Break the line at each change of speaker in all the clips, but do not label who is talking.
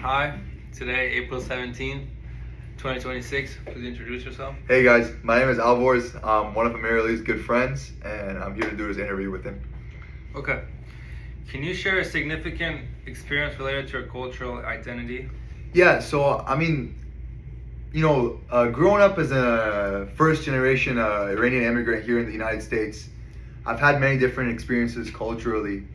Hi, today, April 17th, 2026. Please introduce yourself.
Hey guys, my name is Alvors. I'm one of Amirali's good friends, and I'm here to do this interview with him.
Okay. Can you share a significant experience related to your cultural identity?
Yeah, growing up as a first generation Iranian immigrant here in the United States, I've had many different experiences culturally.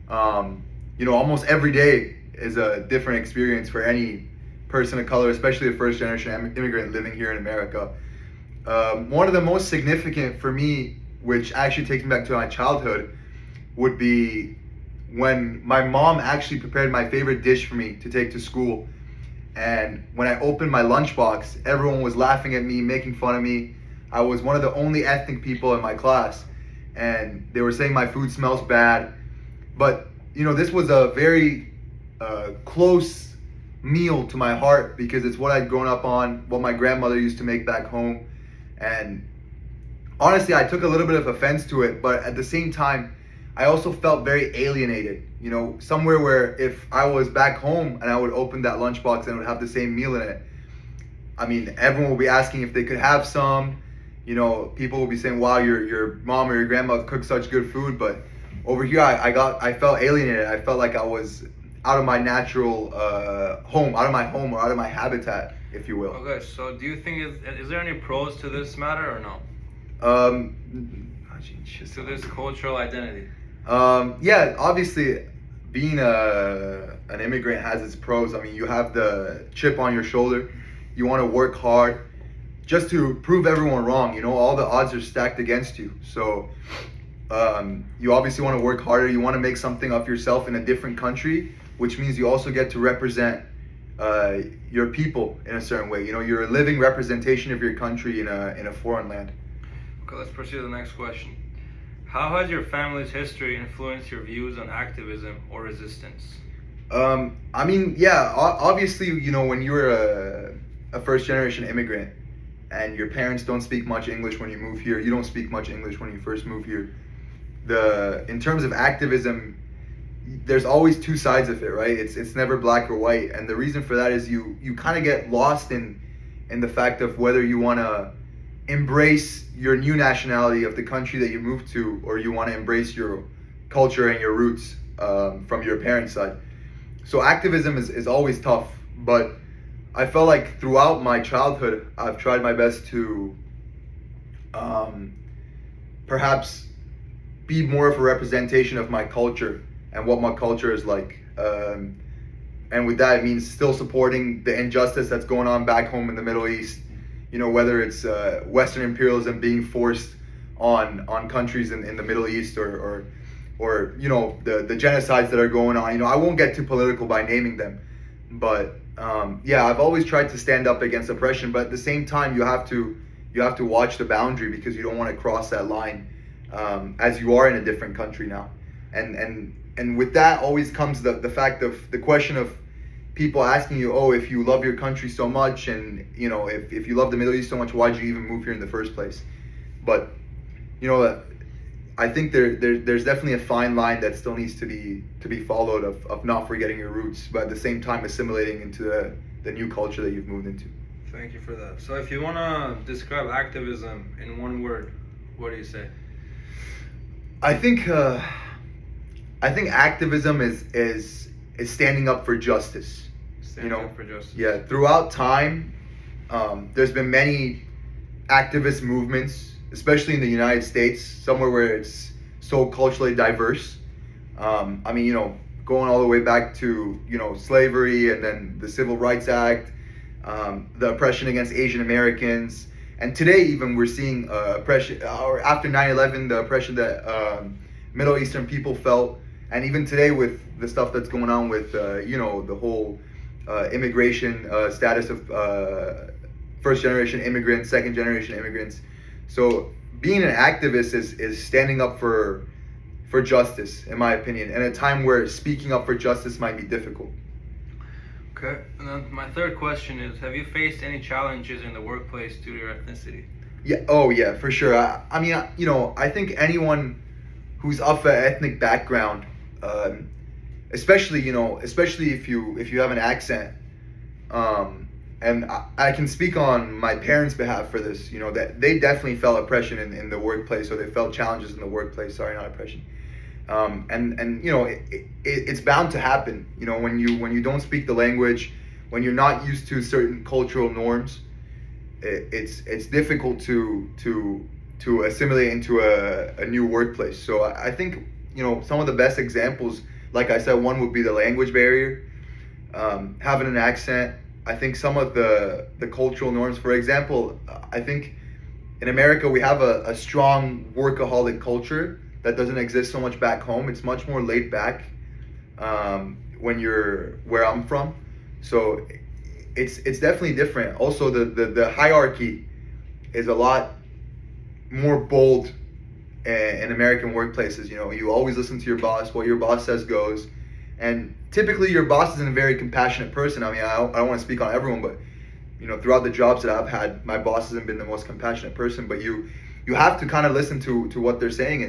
Almost every day is a different experience for any person of color, especially a first generation immigrant living here in America. One of the most significant for me, which actually takes me back to my childhood, would be when my mom actually prepared my favorite dish for me to take to school. And when I opened my lunchbox, everyone was laughing at me, making fun of me. I was one of the only ethnic people in my class, and they were saying my food smells bad. But this was a very close meal to my heart because it's what I'd grown up on, what my grandmother used to make back home. And honestly, I took a little bit of offense to it, but at the same time, I also felt very alienated. Somewhere where if I was back home and I would open that lunchbox and it would have the same meal in it, I mean, everyone would be asking if they could have some. People would be saying, "Wow, your mom or your grandma cooked such good food." But over here, I felt alienated. I felt like I was out of my natural home, out of my home or out of my habitat, if you will.
Okay, so do you think is there any pros to this matter or no? To this cultural identity?
Yeah, obviously, being an immigrant has its pros. I mean, you have the chip on your shoulder. You want to work hard just to prove everyone wrong. All the odds are stacked against you. So you obviously want to work harder. You want to make something of yourself in a different country, which means you also get to represent your people in a certain way. You're a living representation of your country in a foreign land.
Okay, let's proceed to the next question. How has your family's history influenced your views on activism or resistance?
Obviously, when you're a first generation immigrant and your parents don't speak much English when you move here, you don't speak much English when you first move here. In terms of activism, there's always two sides of it, right? It's never black or white, and the reason for that is you kind of get lost in the fact of whether you want to embrace your new nationality of the country that you moved to, or you want to embrace your culture and your roots from your parents' side. So activism is always tough, but I felt like throughout my childhood, I've tried my best to perhaps be more of a representation of my culture and what my culture is like. And with that, it means still supporting the injustice that's going on back home in the Middle East. Whether it's Western imperialism being forced on countries in the Middle East or the genocides that are going on. I won't get too political by naming them, but I've always tried to stand up against oppression. But at the same time, you have to watch the boundary because you don't want to cross that line as you are in a different country now. And with that always comes the fact of the question of people asking you, oh, if you love your country so much, and if you love the Middle East so much, why did you even move here in the first place? But I think there's definitely a fine line that still needs to be followed of not forgetting your roots, but at the same time assimilating into the new culture that you've moved into.
Thank you for that. So if you want to describe activism in one word, what do you say?
I think activism is standing up for justice.
Standing up for justice.
Yeah, throughout time, there's been many activist movements, especially in the United States, somewhere where it's so culturally diverse. Going all the way back to slavery, and then the Civil Rights Act, the oppression against Asian Americans, and today even we're seeing oppression, or after 9/11, the oppression that Middle Eastern people felt, and even today with the stuff that's going on with the whole immigration status of first generation immigrants, second generation immigrants. So being an activist is standing up for justice, in my opinion, in a time where speaking up for justice might be difficult.
Okay, and then my third question is, have you faced any challenges in the workplace due to your ethnicity?
Yeah, oh yeah, for sure. I think anyone who's of an ethnic background, especially especially if you have an accent. And I can speak on my parents' behalf for this. That they definitely felt oppression in the workplace, or they felt challenges in the workplace. Sorry, not oppression. And it's bound to happen. When you don't speak the language, when you're not used to certain cultural norms, it's difficult to assimilate into a new workplace. So I think some of the best examples, like I said, one would be the language barrier, having an accent. I think some of the cultural norms, for example, I think in America we have a strong workaholic culture that doesn't exist so much back home. It's much more laid back when you're where I'm from. So it's definitely different. Also, the hierarchy is a lot more bold in American workplaces. You always listen to your boss. What your boss says goes. And typically your boss isn't a very compassionate person. I mean, I don't want to speak on everyone, but throughout the jobs that I've had, my boss hasn't been the most compassionate person. But you have to kind of listen to what they're saying,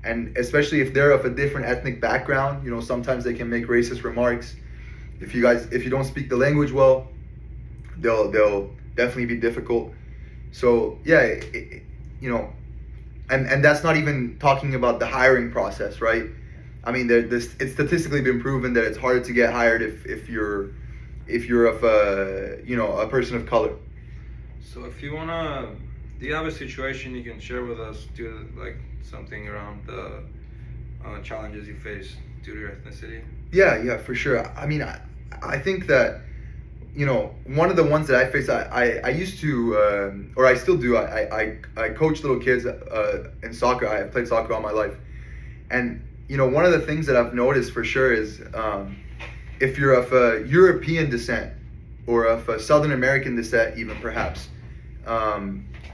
and especially if they're of a different ethnic background, sometimes they can make racist remarks. If you don't speak the language well, they'll definitely be difficult. So yeah, and that's not even talking about the hiring process, right? I mean, it's statistically been proven that it's harder to get hired if you're of a person of color.
So if you wanna, do you have a situation you can share with us, like something around the challenges you face due to your ethnicity?
Yeah, for sure. I mean, I think that one of the ones that I face, I used to, or I still do. I coach little kids in soccer. I have played soccer all my life, and one of the things that I've noticed for sure is if you're of a European descent or of a Southern American descent, even perhaps,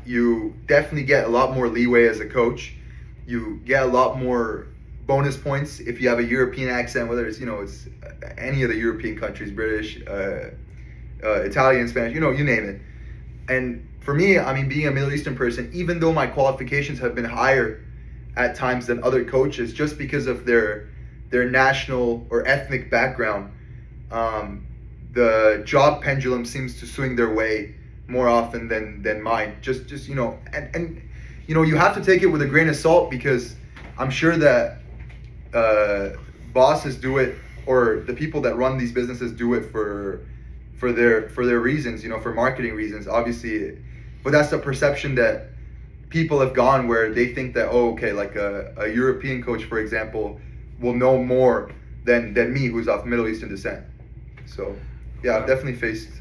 you definitely get a lot more leeway as a coach. You get a lot more bonus points if you have a European accent, whether it's it's any of the European countries, British, Italian, Spanish, you name it. And for me, I mean, being a Middle Eastern person, even though my qualifications have been higher at times than other coaches, just because of their national or ethnic background, the job pendulum seems to swing their way more often than mine. Just and you have to take it with a grain of salt, because I'm sure that bosses do it, or the people that run these businesses do it for their reasons, for marketing reasons, obviously. But that's the perception that people have gone, where they think that, like a European coach, for example, will know more than me, who's of Middle Eastern descent. So yeah, I've definitely faced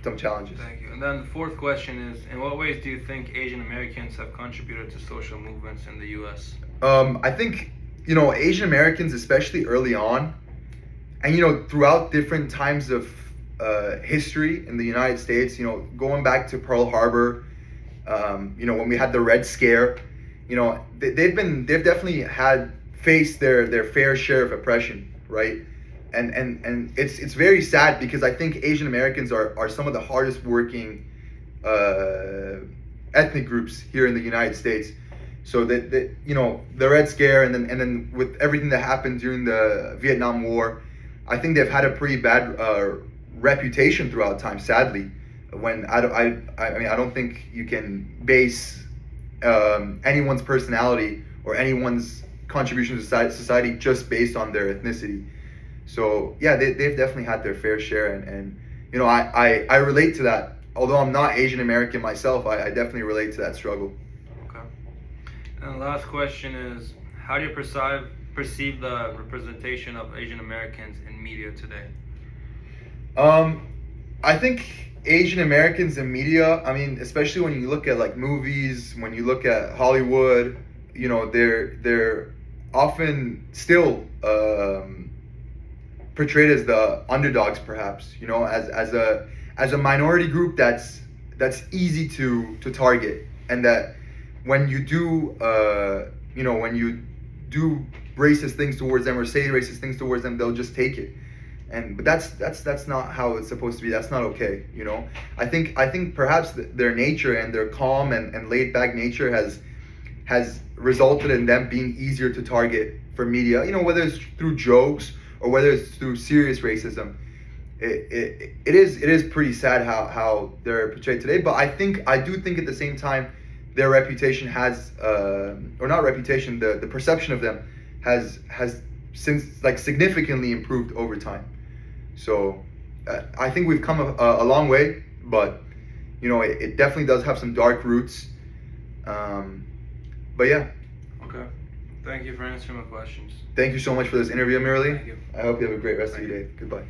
some challenges.
Thank you. And then the fourth question is, in what ways do you think Asian Americans have contributed to social movements in the U.S.?
I think Asian Americans, especially early on, and throughout different times of history in the United States, going back to Pearl Harbor, when we had the Red Scare, they've definitely faced their fair share of oppression, right? And it's very sad, because I think Asian Americans are some of the hardest working ethnic groups here in the United States. So that the Red Scare, and then with everything that happened during the Vietnam War, I think they've had a pretty bad reputation throughout time, sadly. When I don't think you can base anyone's personality or anyone's contribution to society just based on their ethnicity. So yeah, they've definitely had their fair share, and I relate to that. Although I'm not Asian American myself, I definitely relate to that struggle.
Okay. And the last question is, how do you perceive the representation of Asian Americans in media today?
I think Asian Americans in media, I mean, especially when you look at like movies, when you look at Hollywood, they're often still portrayed as the underdogs, perhaps, as a minority group that's easy to target, and that when you do racist things towards them, or say racist things towards them, they'll just take it. But that's not how it's supposed to be. That's not okay. I think perhaps their nature and their calm and laid back nature has resulted in them being easier to target for media. Whether it's through jokes or whether it's through serious racism, it is pretty sad how they're portrayed today. But I do think at the same time, their reputation has, or not reputation, the perception of them has since like significantly improved over time. So I think we've come a long way, but you know, it definitely does have some dark roots. But yeah.
Okay. Thank you for answering my questions.
Thank you so much for this interview, Amirali.
Thank you.
I hope you have a great rest
Thank
of your day. Goodbye.